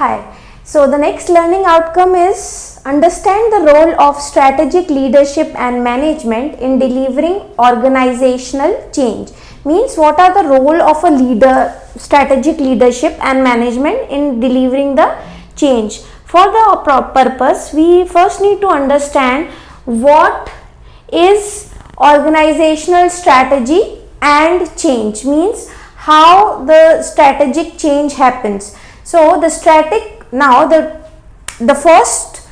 Hi. So the next learning outcome is understand the role of strategic leadership and management in delivering organizational change. Means what are the role of a leader, strategic leadership and management in delivering the change. For the purpose, we first need to understand what is organizational strategy and change, means how the strategic change happens. So the first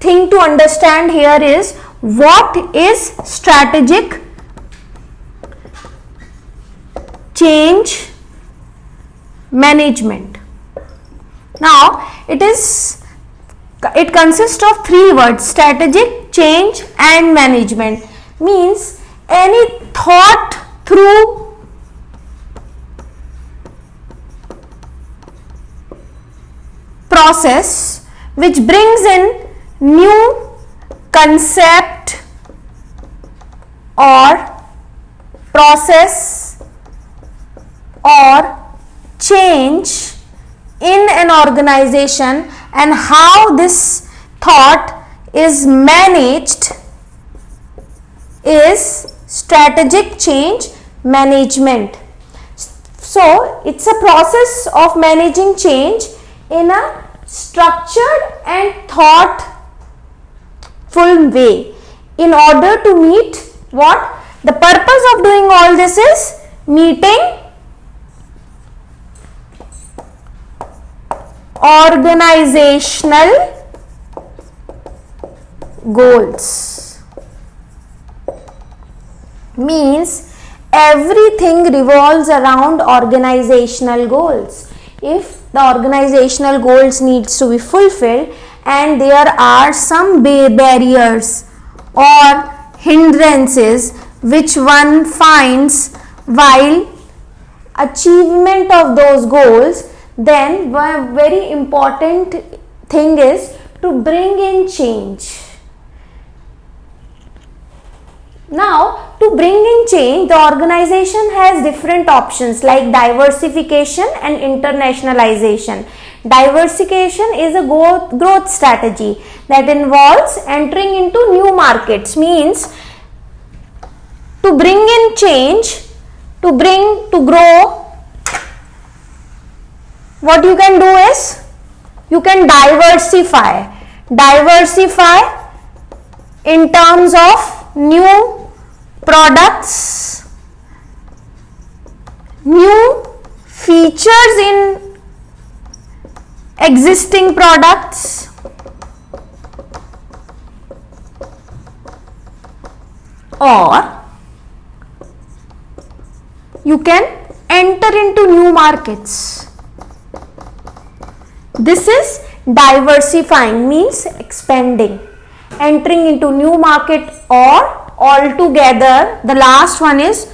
thing to understand here is what is strategic change management. Now it consists of three words: strategic, change and management. Means any thought through process which brings in new concept or process or change in an organization, and how this thought is managed is strategic change management. So it's a process of managing change in a structured and thoughtful way in order to meet what? The purpose of doing all this is meeting organizational goals. Means everything revolves around organizational goals. If the organizational goals needs to be fulfilled and there are some barriers or hindrances which one finds while achievement of those goals, then one very important thing is to bring in change. Now, to bring in change, the organization has different options like diversification and internationalization. Diversification is a growth strategy that involves entering into new markets. Means to bring in change, to grow, what you can do is you can diversify in terms of new products, new features in existing products, or you can enter into new markets. This is diversifying, means expanding, entering into new market, or altogether the last one is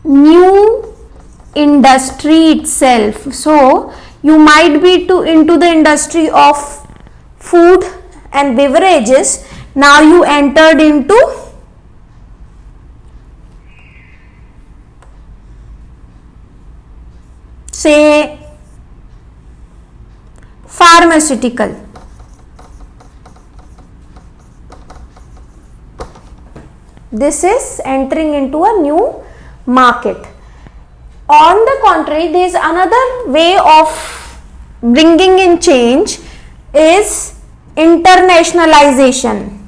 new industry itself. So you might be into the industry of food and beverages. Now you entered into say pharmaceutical. This is entering into a new market. On the contrary, there is another way of bringing in change is internationalization.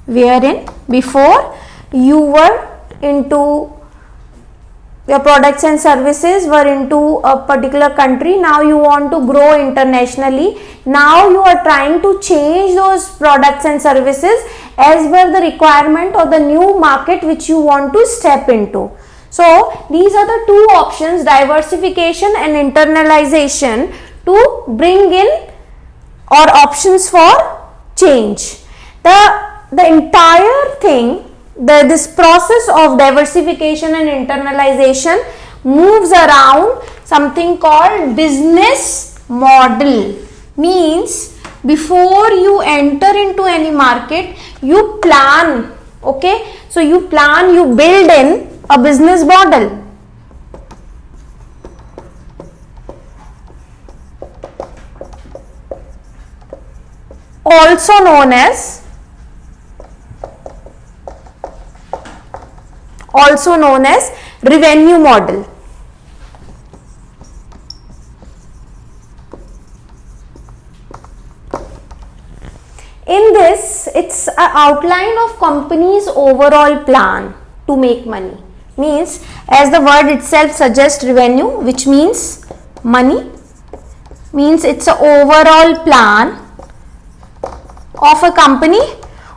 Wherein before you were into your products and services were into a particular country, now you want to grow internationally. Now you are trying to change those products and services as per the requirement or the new market which you want to step into. So these are the two options, diversification and internalization, to bring in or options for change. The entire thing, this process of diversification and internalization moves around something called business model. Means before you enter into any market, you plan. Okay, so you plan, you build in a business model. also known as revenue model. In this, it's an outline of company's overall plan to make money. Means, as the word itself suggests, revenue, which means money, means it's an overall plan of a company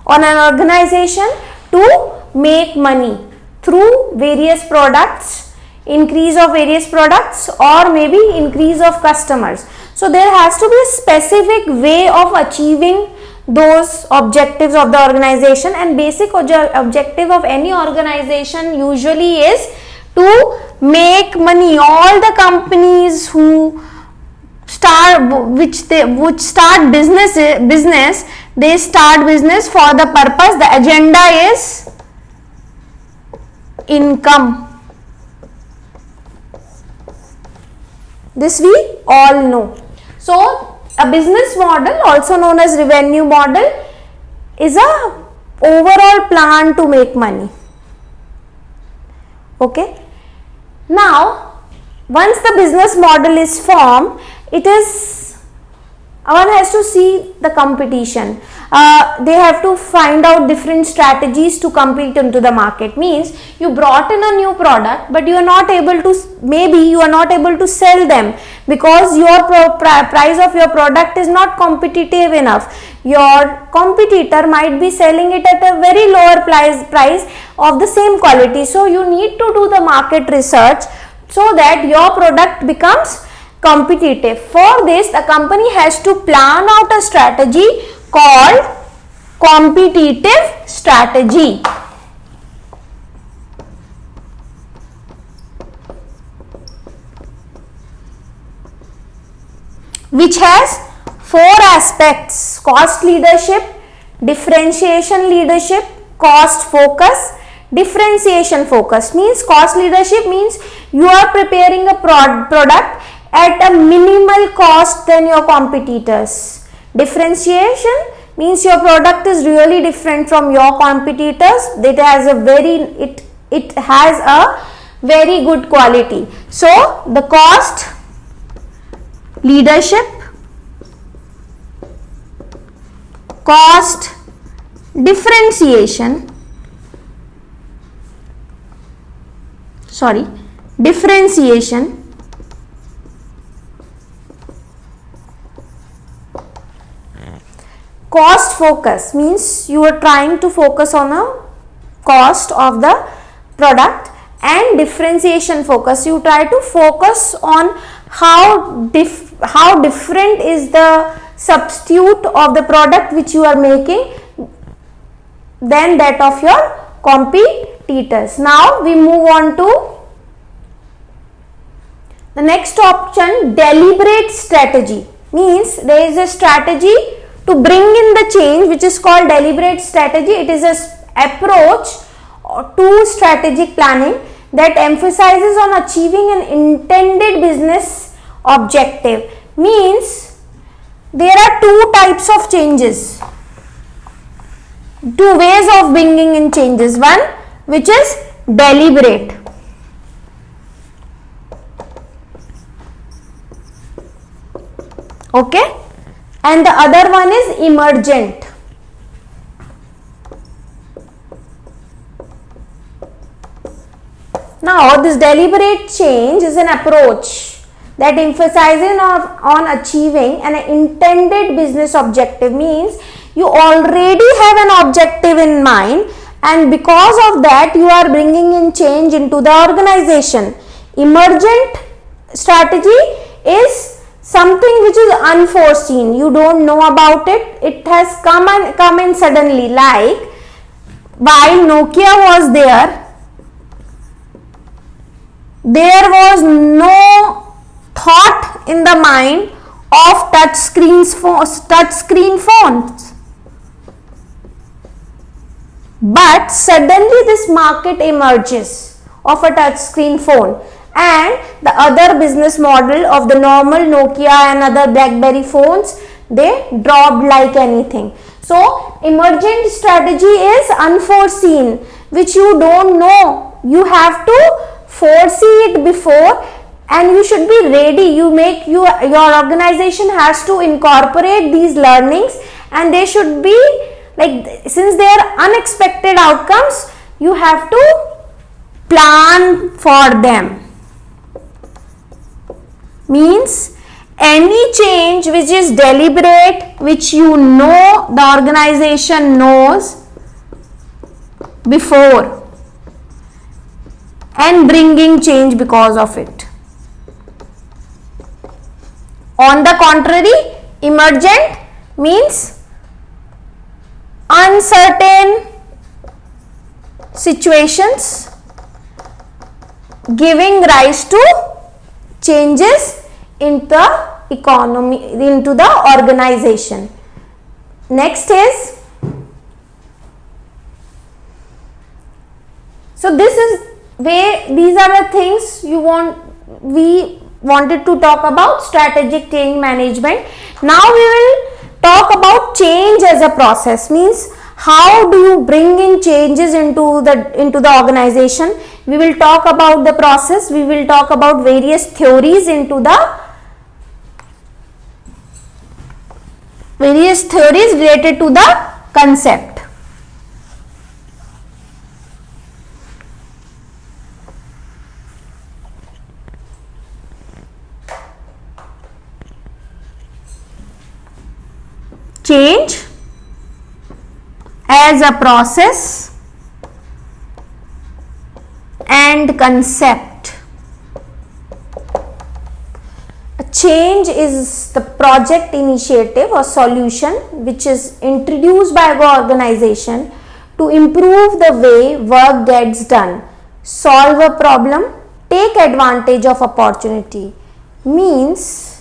or an organization to make money through various products, increase of various products, or maybe increase of customers. So there has to be a specific way of achieving those objectives of the organization, and basic objective of any organization usually is to make money. All the companies who start business, they start business for the purpose, the agenda is income. This we all know. So a business model, also known as revenue model, is a overall plan to make money. Okay. Now, once the business model is formed, one has to see the competition. They have to find out different strategies to compete into the market. Means you brought in a new product, but you are not able to sell them because your price of your product is not competitive enough. Your competitor might be selling it at a very lower price of the same quality. So you need to do the market research so that your product becomes competitive. For this, the company has to plan out a strategy called competitive strategy. Which has 4 aspects: cost leadership, differentiation leadership, cost focus, differentiation focus. Means cost leadership means you are preparing a product at a minimal cost than your competitors. Differentiation means your product is really different from your competitors. It has a very good quality. So the cost leadership, cost differentiation, cost focus means you are trying to focus on a cost of the product, and differentiation focus, you try to focus on how different is the substitute of the product which you are making than that of your competitors. Now we move on to the next option, deliberate strategy. Means there is a strategy to bring in the change which is called deliberate strategy. It is an approach to strategic planning that emphasizes on achieving an intended business objective. Means there are 2 types of changes, 2 ways of bringing in changes. One which is deliberate, okay, and the other one is emergent. Now this deliberate change is an approach that emphasizes on achieving an intended business objective. Means you already have an objective in mind, and because of that you are bringing in change into the organization. Emergent strategy is something which is unforeseen, you don't know about it, it has come in suddenly. Like while Nokia was there was no thought in the mind of touch screen phones, but suddenly this market emerges of a touch screen phone, and the other business model of the normal Nokia and other BlackBerry phones they dropped like anything. So emergent strategy is unforeseen, which you don't know. You have to foresee it before, and you should be ready. Your organization has to incorporate these learnings, and they should be like, since they are unexpected outcomes, you have to plan for them. Means any change which is deliberate, which you know the organization knows before, and bringing change because of it. On the contrary, emergent means uncertain situations giving rise to changes in the economy, into the organization. Next is, so this is where these are the things we wanted to talk about strategic change management. Now we will talk about change as a process. Means how do you bring in changes into the organization. We will talk about the process. We will talk about various theories related to the concept. Change as a process and concept. A change is the project, initiative or solution which is introduced by the organization to improve the way work gets done, solve a problem, take advantage of opportunity. Means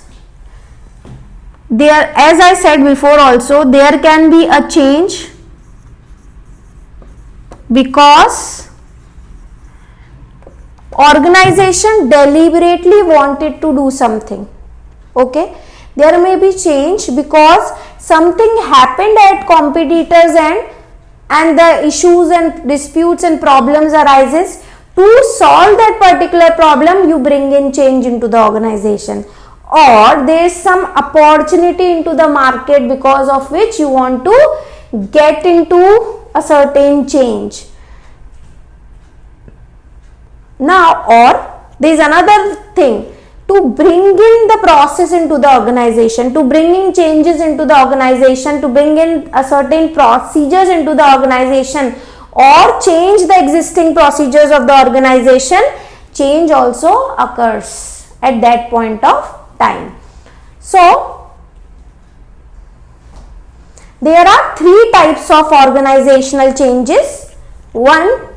there, as I said before also, there can be a change because organization deliberately wanted to do something. Okay, there may be change because something happened at competitors end, and the issues and disputes and problems arises. To solve that particular problem, you bring in change into the organization, or there is some opportunity into the market because of which you want to get into a certain change. Now, or there is another thing, to bring in the process into the organization, to bring in changes into the organization, to bring in a certain procedures into the organization, or change the existing procedures of the organization. Change also occurs at that point of time. So there are three types of organizational changes. One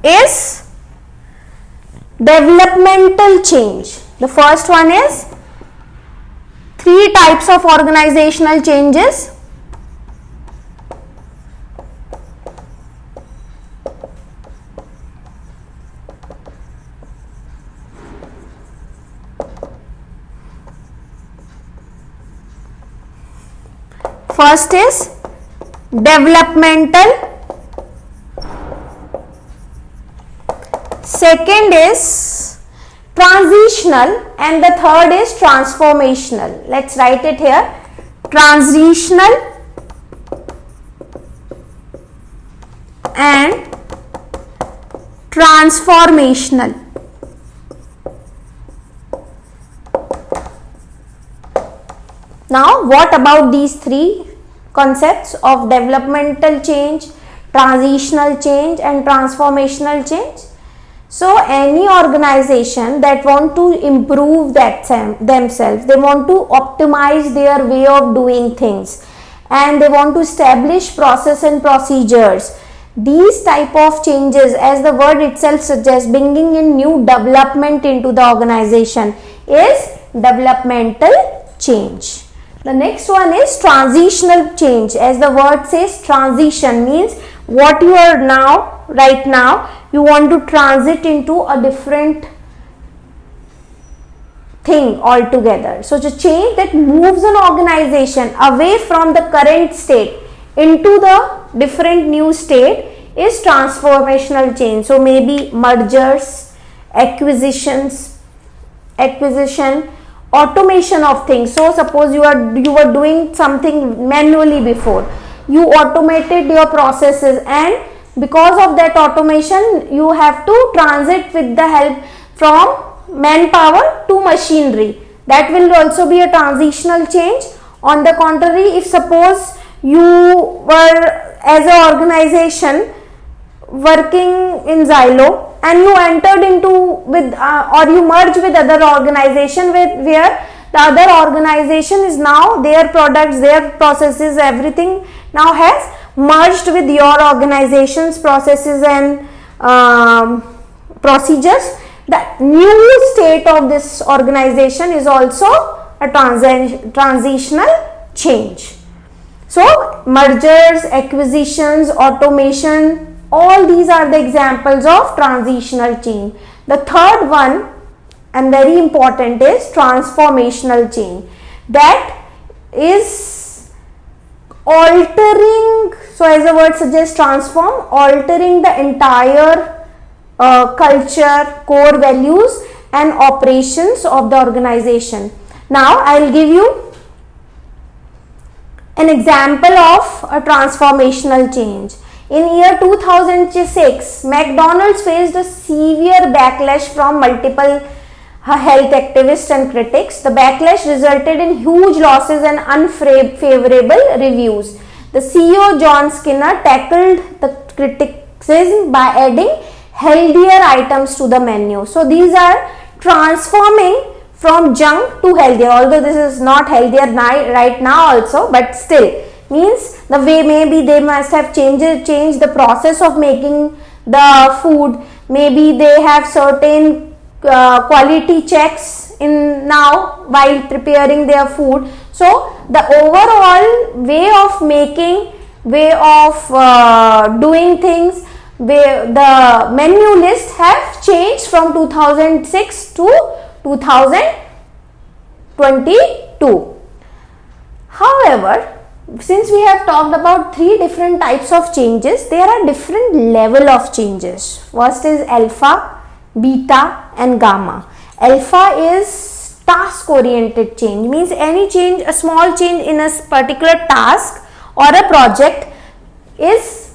is developmental change. The first one is three types of organizational changes. First is developmental, second is transitional, and the third is transformational. Let's write it here. Transitional and transformational. Now, what about these three concepts of developmental change, transitional change and transformational change? So, any organization that want to improve themselves, they want to optimize their way of doing things, and they want to establish process and procedures. These type of changes, as the word itself suggests, bringing in new development into the organization, is developmental change. The next one is transitional change. As the word says, transition means what you are now, right now, you want to transit into a different thing altogether. So it's a change that moves an organization away from the current state into the different new state is transformational change. So maybe mergers, acquisition, automation of things. So suppose you were doing something manually before, you automated your processes, and because of that automation you have to transit with the help from manpower to machinery. That will also be a transitional change. On the contrary, if suppose you were as an organization working in Xylo and you entered into with or you merged with other organization where the other organization is now their products, their processes, everything now has merged with your organization's processes and procedures. The new state of this organization is also a transitional change. So mergers, acquisitions, automation, all these are the examples of transitional change. The third one and very important is transformational change. That is altering, so as the word suggests, transform, altering the entire culture, core values and operations of the organization. Now I will give you an example of a transformational change. In year 2006, McDonald's faced a severe backlash from multiple health activists and critics. The backlash resulted in huge losses and unfavorable reviews. The CEO John Skinner tackled the criticism by adding healthier items to the menu. So these are transforming from junk to healthier, although this is not healthier right now also, but still means the way maybe they must have changed the process of making the food. Maybe they have certain quality checks in now while preparing their food. So the overall way of making, way of doing things, the menu list have changed from 2006 to 2022. However, since we have talked about three different types of changes, there are different level of changes. First is alpha, beta and gamma. Alpha is task oriented change, means any change, a small change in a particular task or a project is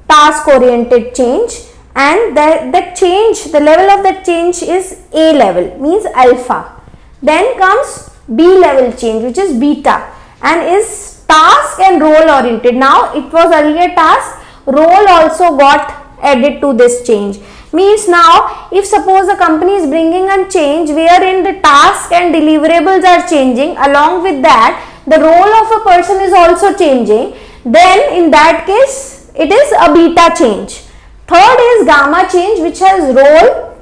task oriented change, and that change, the level of that change is A level, means alpha. Then comes B level change, which is beta, and is task and role oriented. Now it was earlier task, role also got added to this change. Means now if suppose a company is bringing a change wherein the task and deliverables are changing, along with that the role of a person is also changing, then in that case it is a beta change. Third is gamma change, which has role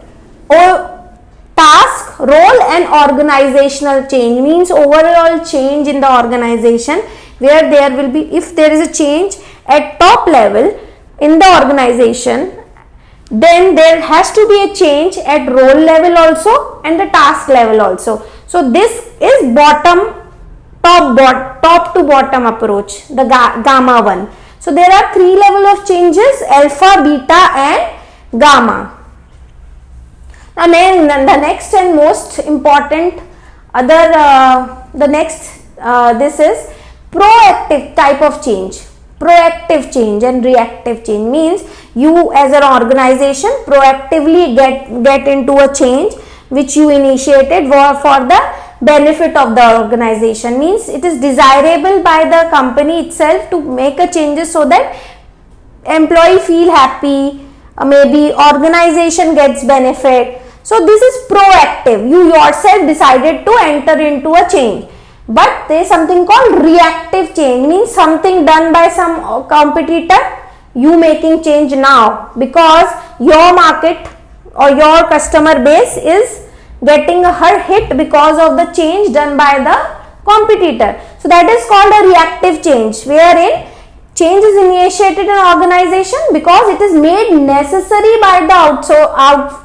or task, role and organizational change, means overall change in the organization, where there will be, if there is a change at top level in the organization, then there has to be a change at role level also and the task level also. So this is top to bottom approach, the gamma one. So there are three level of changes: alpha, beta and gamma. Now then the next and most important this is proactive type of change. Proactive change and reactive change means you as an organization proactively get into a change which you initiated for the benefit of the organization, means it is desirable by the company itself to make a changes so that employee feel happy, maybe organization gets benefit. So this is proactive, you yourself decided to enter into a change. But there is something called reactive change, means something done by some competitor, you making change now because your market or your customer base is getting a hit because of the change done by the competitor. So that is called a reactive change, wherein change is initiated in organization because it is made necessary by the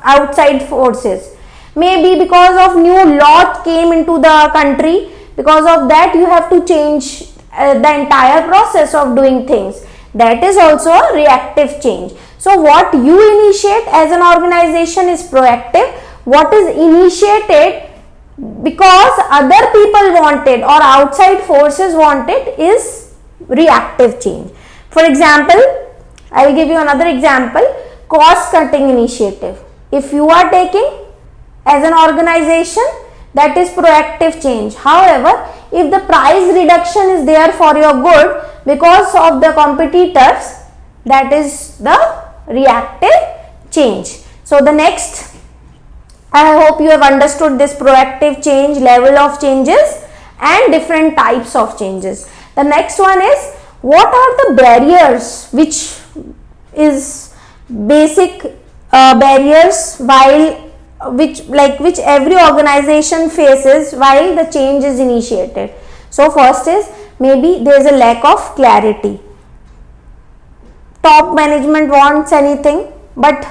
outside forces. maybe because of new law came into the country, because of that you have to change the entire process of doing things. That is also a reactive change. So what you initiate as an organization is proactive. What is initiated because other people wanted or outside forces wanted is reactive change. For example, I will give you another example, cost cutting initiative. If you are taking as an organization, that is proactive change. However, if the price reduction is there for your good because of the competitors, that is the reactive change. So the next, I hope you have understood this proactive change, level of changes and different types of changes. The next one is, what are the barriers, which is basic barriers which every organization faces while the change is initiated. So first is, maybe there is a lack of clarity. Top management wants anything, but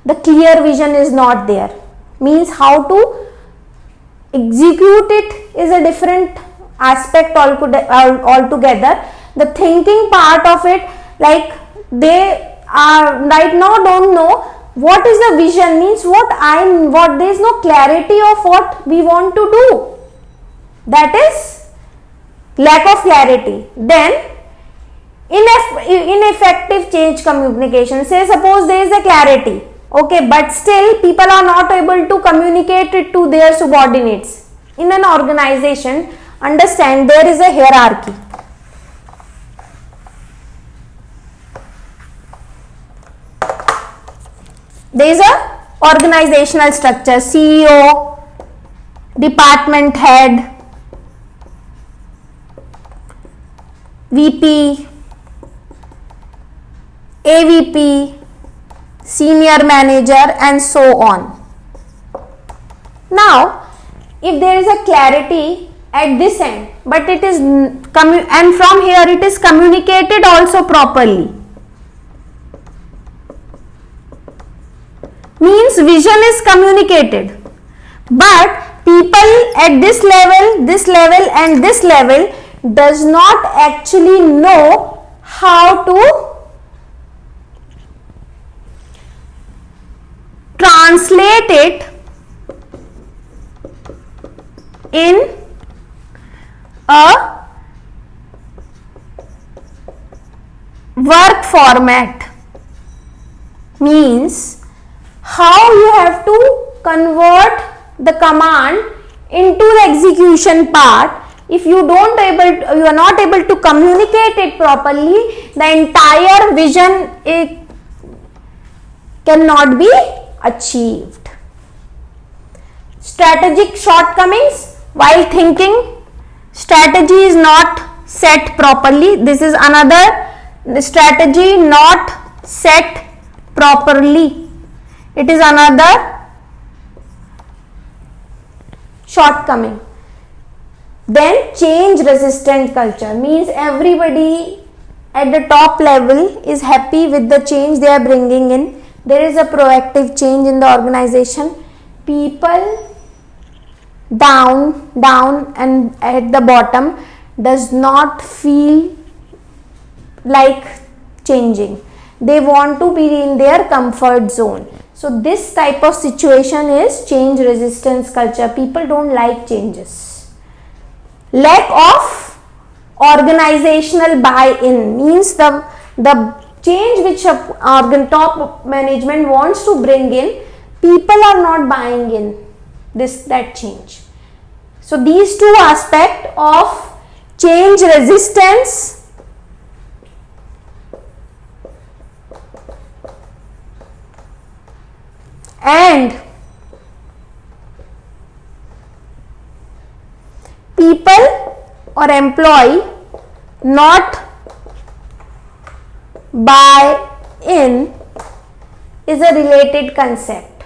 the clear vision is not there. Means how to execute it is a different aspect altogether. The thinking part of it, like they are right now don't know what is the vision, means what there is no clarity of what we want to do. That is lack of clarity. Then ineffective change communication. Say suppose there is a clarity, okay, but still people are not able to communicate it to their subordinates. In an organization, understand there is a hierarchy. There is a organizational structure, CEO, department head, VP, AVP, senior manager and so on. Now, if there is a clarity at this end, but it is and from here it is communicated also properly, means vision is communicated, but people at this level and this level does not actually know how to translate it in a work format. Means how you have to convert the command into the execution part. If you are not able to communicate it properly, the entire vision cannot be achieved. Strategic shortcomings, while thinking, strategy is not set properly. This is another strategy not set properly. It is another shortcoming. Then change resistant culture, means everybody at the top level is happy with the change they are bringing in. There is a proactive change in the organization. People down and at the bottom does not feel like changing. They want to be in their comfort zone. So this type of situation is change resistance culture. People don't like changes. Lack of organizational buy-in, means the change which top management wants to bring in, people are not buying in that change. So these two aspects of change resistance and people or employee not buy in is a related concept.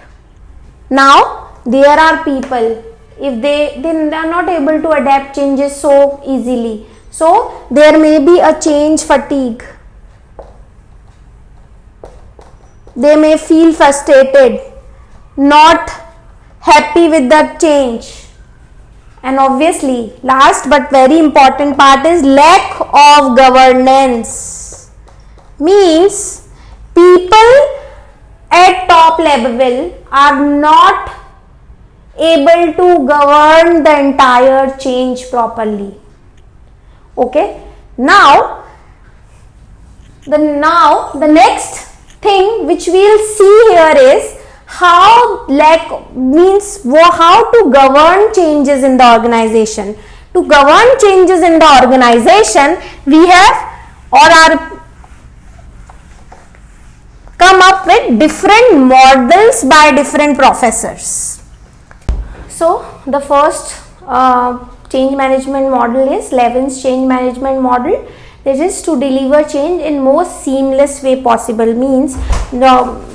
Now there are people, if they are not able to adapt changes so easily, so there may be a change fatigue. They may feel frustrated, not happy happy with the change. And obviously, last but very important part is lack of governance. Means people at top level are not able to govern the entire change properly. Okay. Now the next thing which we will see here is how to govern changes in the organization. To govern changes in the organization, we have come up with different models by different professors. So the first change management model is Levin's change management model. This is to deliver change in most seamless way possible. Means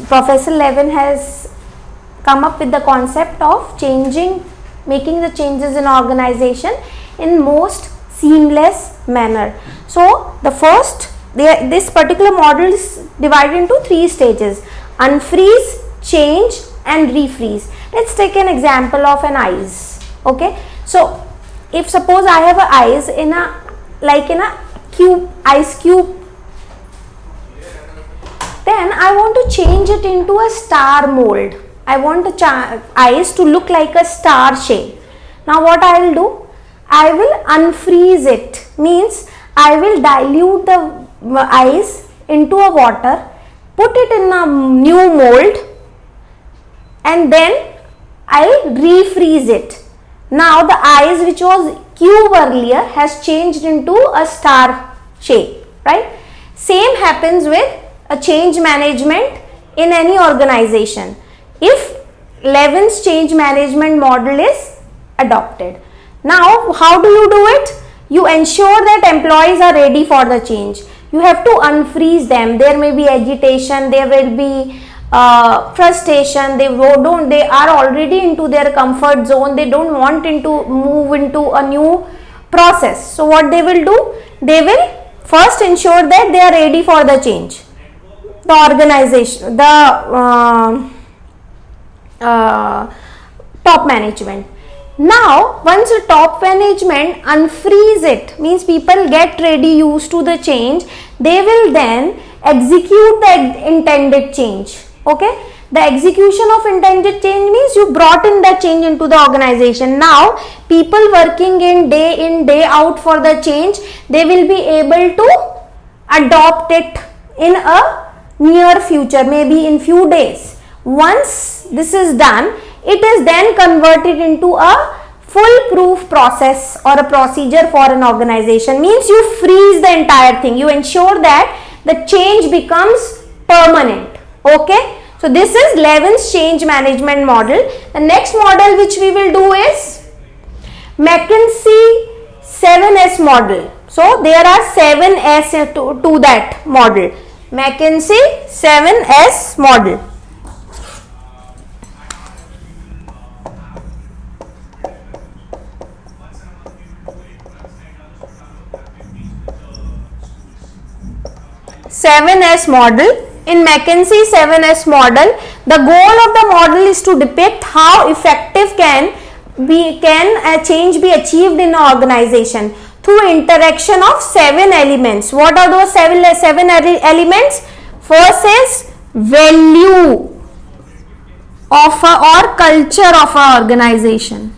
Professor Levin has come up with the concept of making the changes in organization in most seamless manner. So this particular model is divided into 3 stages: unfreeze, change and refreeze. Let's take an example of an ice. Okay, so if suppose I have a ice in a ice cube, then I want to change it into a star mold. I want the ice to look like a star shape. Now what I will do? I will unfreeze it. Means I will dilute the ice into a water, put it in a new mold, and then I will refreeze it. Now the ice which was cube earlier has changed into a star shape, right? Same happens with a change management in any organization. If Levin's change management model is adopted. Now how do you do it? You ensure that employees are ready for the change. You have to unfreeze them. There may be agitation, there will be frustration. They are already into their comfort zone. They don't want to move into a new process. So what they will do? They will first ensure that they are ready for the change. The organization, the top management. Now once the top management unfreeze it, means people get ready, used to the change, they will then execute the intended change. Okay, the execution of intended change means you brought in that change into the organization. Now people working in day out for the change, they will be able to adopt it in a near future, maybe in few days. Once this is done, it is then converted into a foolproof process or a procedure for an organization. Means you freeze the entire thing. You ensure that the change becomes permanent. Okay. So this is Levin's change management model. The next model which we will do is McKinsey 7S model. So there are 7S to that model. McKinsey 7S model. In McKinsey 7S model, the goal of the model is to depict how effective can change be achieved in an organization through interaction of 7 elements. What are those 7 elements? First is value of or culture of an organization.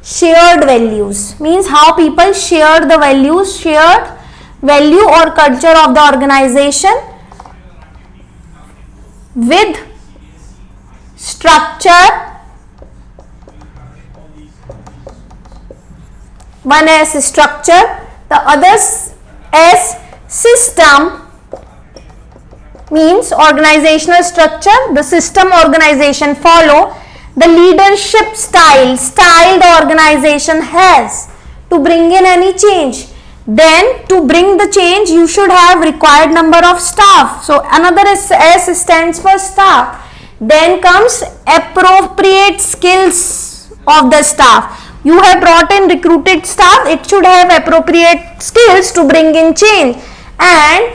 Shared values means how people share the values, shared value or culture of the organization with structure. One as structure, the other as system, means organizational structure, the system organization follow, the leadership style the organization has to bring in any change. Then to bring the change, you should have required number of staff. So another S stands for staff. Then comes appropriate skills of the staff. You have brought in recruited staff, it should have appropriate skills to bring in change. And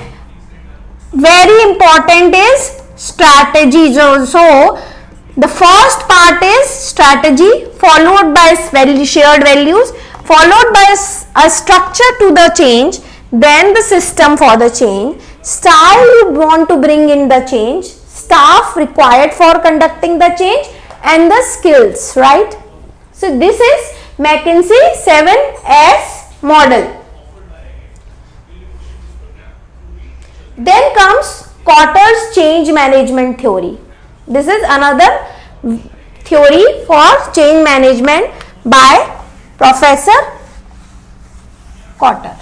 very important is strategies. So The first part is strategy, followed by shared values, followed by a structure to the change, then the system for the change, style you want to bring in the change, staff required for conducting the change, and the skills, right? So this is McKinsey 7S model. Then comes Kotter's change management theory. This is another theory for change management by Professor Kotter.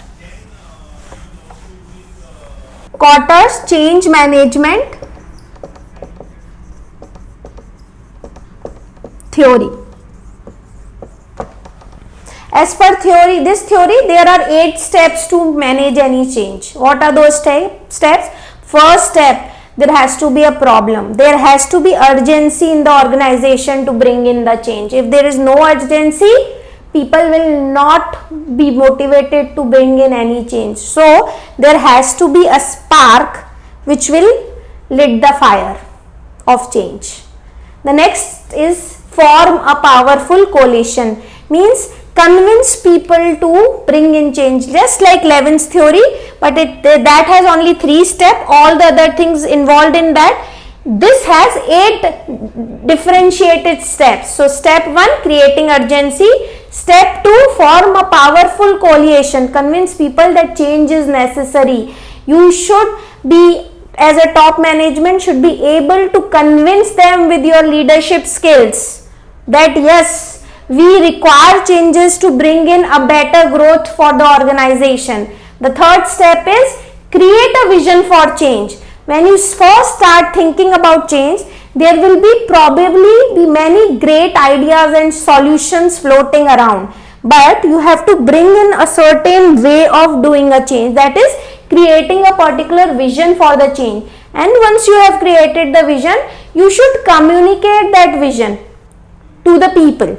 Kotter's change management theory. As per this theory, there are 8 steps to manage any change. What are those steps? First step, there has to be a problem. There has to be urgency in the organization to bring in the change. If there is no urgency, people will not be motivated to bring in any change. So there has to be a spark which will lit the fire of change. The next is form a powerful coalition, means convince people to bring in change, just like Levin's theory, but that has only 3 steps. All the other things involved in that. This has 8 differentiated steps. So step 1, creating urgency. Step 2, form a powerful coalition, convince people that change is necessary. You should be, as a top management, should be able to convince them with your leadership skills that yes, we require changes to bring in a better growth for the organization. The third step is create a vision for change. When you first start thinking about change, there will be probably many great ideas and solutions floating around, but you have to bring in a certain way of doing a change, that is creating a particular vision for the change. And once you have created the vision, you should communicate that vision to the people.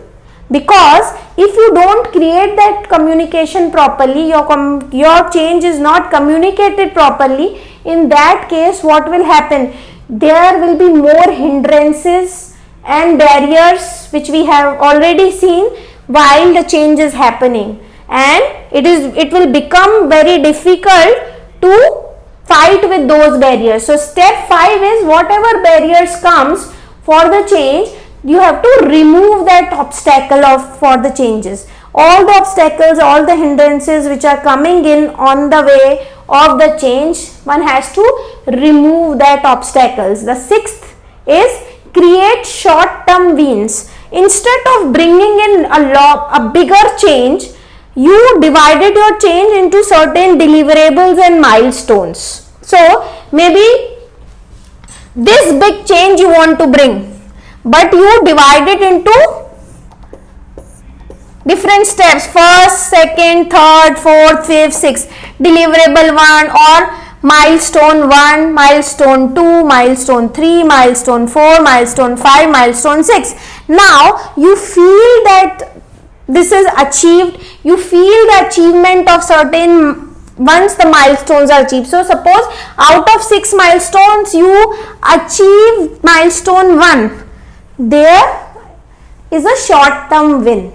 Because if you don't create that communication properly, your change is not communicated properly, in that case what will happen? There will be more hindrances and barriers which we have already seen while the change is happening, and it will become very difficult to fight with those barriers. So step 5 is whatever barriers comes for the change, you have to remove that obstacle for the changes. All the obstacles, all the hindrances which are coming in on the way of the change, one has to remove that obstacles. The 6th is create short-term wins. Instead of bringing in a bigger change, you divided your change into certain deliverables and milestones. So maybe this big change you want to bring, but you divide it into different steps: first, second, third, fourth, fifth, sixth. Deliverable 1 or milestone 1, milestone 2, milestone 3, milestone 4, milestone 5, milestone 6. Now you feel that this is achieved, you feel the achievement of certain once the milestones are achieved. So suppose out of 6 milestones you achieve milestone 1, there is a short term win,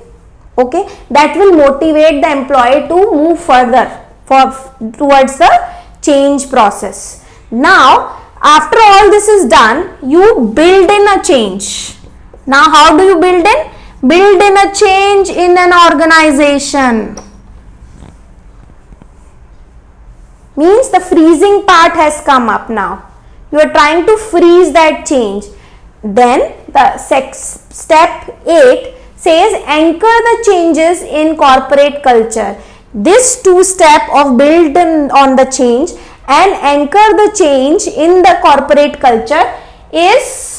okay, that will motivate the employee to move further towards the change process. Now after all this is done, you build in a change. Now how do you build in? Build in a change in an organization. Means the freezing part has come up now. You are trying to freeze that change. Then the step 8 says anchor the changes in corporate culture. This 2 step of build on the change and anchor the change in the corporate culture is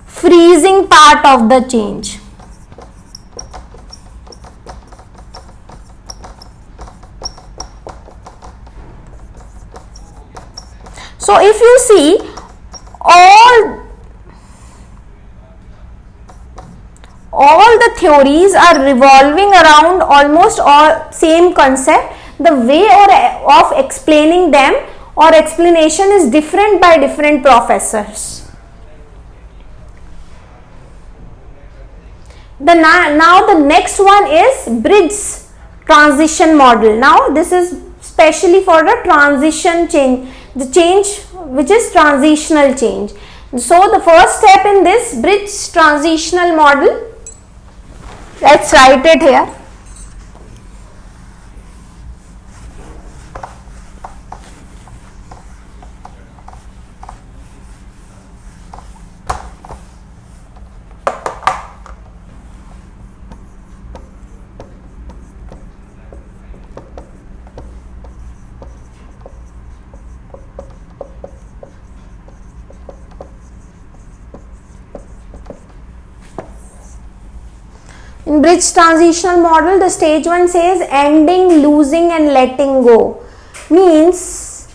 freezing part of the change. So if you see, all the theories are revolving around almost all same concept. The way of explaining them or explanation is different by different professors. Now the next one is bridge transition model. Now this is specially for the transition change, the change which is transitional change. So the first step in this bridge transitional model, let's write it here. In bridge transitional model, the stage 1 says ending, losing and letting go. Means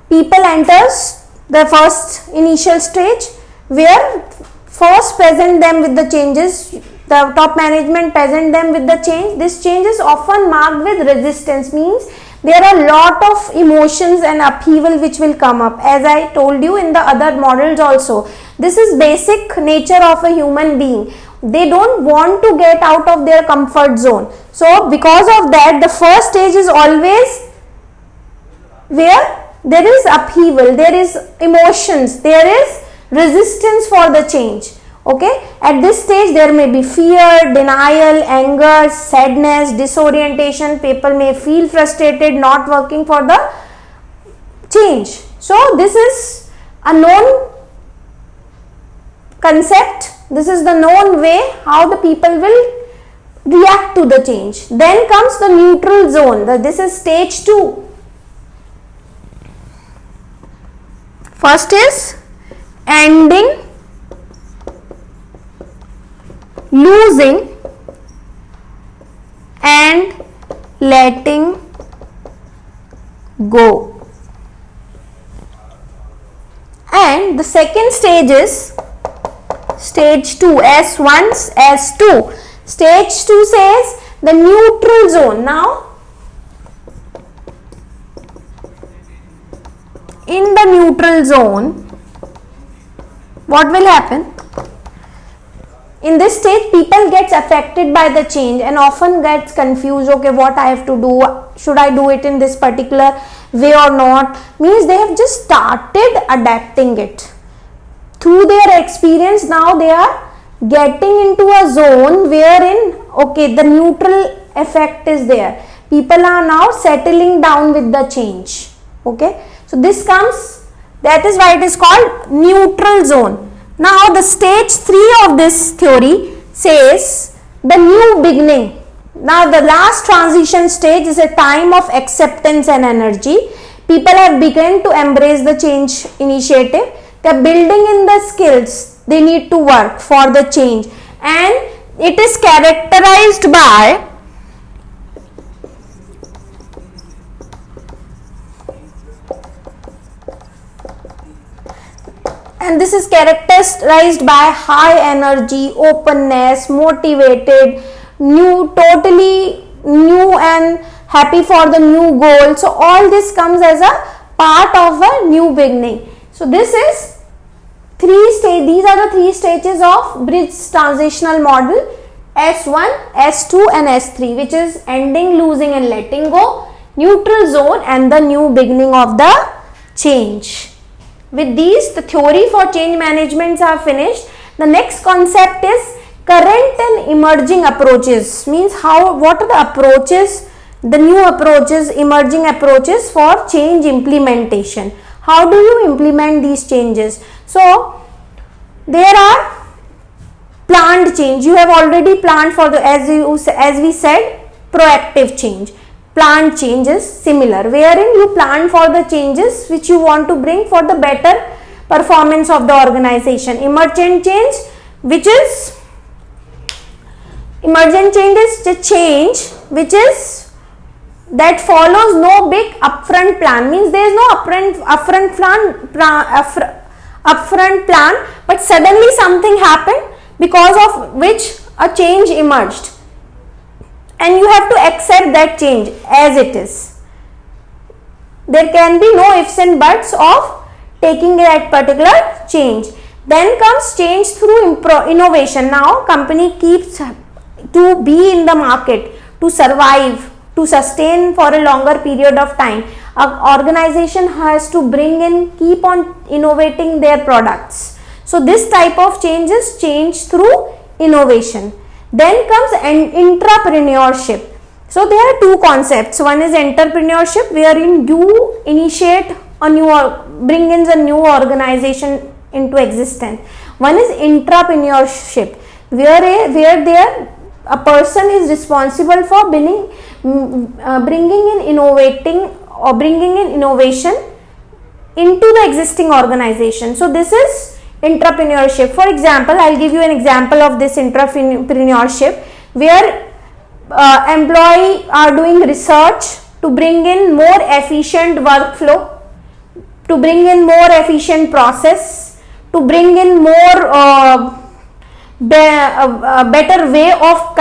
people enters the first initial stage where first present them with the changes, the top management present them with the change. This change is often marked with resistance, means there are a lot of emotions and upheaval which will come up, as I told you in the other models also. This is basic nature of a human being. They don't want to get out of their comfort zone. So because of that, the first stage is always where there is upheaval, there is emotions, there is resistance for the change. Okay, at this stage there may be fear, denial, anger, sadness, disorientation. People may feel frustrated, not working for the change. So this is a known concept. This is the known way how the people will react to the change. Then comes the neutral zone. This is stage 2. First is ending, losing and letting go. And the second stage is stage 2, S1, S2. Stage 2 says the neutral zone. Now, in the neutral zone, what will happen? In this stage, people gets affected by the change and often gets confused. Okay, what I have to do? Should I do it in this particular way or not? Means they have just started adapting it. Through their experience, now they are getting into a zone wherein, okay, the neutral effect is there. People are now settling down with the change. Okay, so this comes, that is why it is called neutral zone. Now the stage 3 of this theory says the new beginning. Now the last transition stage is a time of acceptance and energy. People have begun to embrace the change initiative. They are building in the skills they need to work for the change, and it is characterized by high energy, openness, motivated, totally new and happy for the new goal. So all this comes as a part of a new beginning. So this is these are the 3 stages of bridge transitional model: S1, S2 and S3, which is ending, losing and letting go, neutral zone and the new beginning of the change. With these, the theory for change management are finished. The next concept is current and emerging approaches. Means what are the approaches, the new approaches, emerging approaches for change implementation. How do you implement these changes? So there are planned change. You have already planned for the, as we said, proactive change. Planned change is similar, wherein you plan for the changes which you want to bring for the better performance of the organization. Emergent change is the change which is that follows no big upfront plan. Means there is no upfront plan, but suddenly something happened because of which a change emerged, and you have to accept that change as it is. There can be no ifs and buts of taking that particular change. Then comes change through innovation. Now company keeps to be in the market, to survive, to sustain for a longer period of time, an organization has to keep on innovating their products. So this type of change is change through innovation. Then comes an entrepreneurship. So there are two concepts. One is entrepreneurship, wherein you initiate a new bring in a new organization into existence. One is entrepreneurship, where a person is responsible for bringing in innovation into the existing organization. So this is entrepreneurship. For example, I'll give you an example of this entrepreneurship, where employees are doing research to bring in more efficient workflow, to bring in more efficient process, to bring in more better way of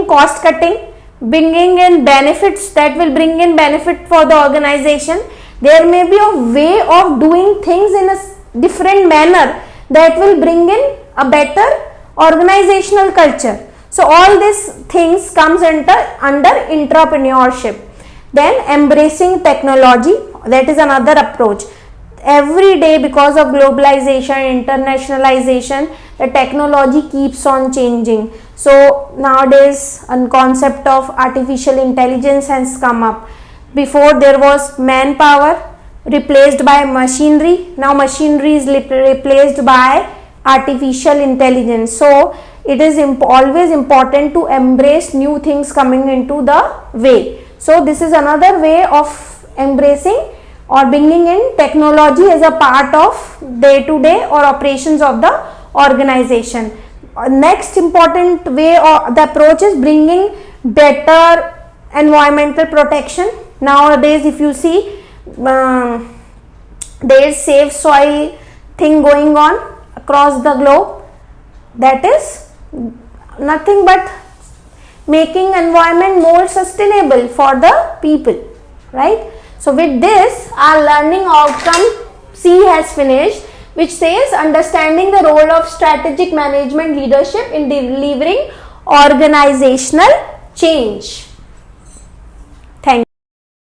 cost cutting, bringing in benefits that will bring in benefit for the organization. There may be a way of doing things in a different manner that will bring in a better organizational culture. So all these things comes under entrepreneurship. Then embracing technology, that is another approach. Every day, because of globalization, internationalization, the technology keeps on changing. So nowadays a concept of artificial intelligence has come up. Before there was manpower replaced by machinery. Now machinery is replaced by artificial intelligence. So it is always important to embrace new things coming into the way. So this is another way of embracing or bringing in technology as a part of day-to-day or operations of the organization. Next important way or the approach is bringing better environmental protection. Nowadays, if you see, there is Save Soil thing going on across the globe. That is nothing but making environment more sustainable for the people, right? So with this, our learning outcome C has finished, which says understanding the role of strategic management leadership in delivering organizational change.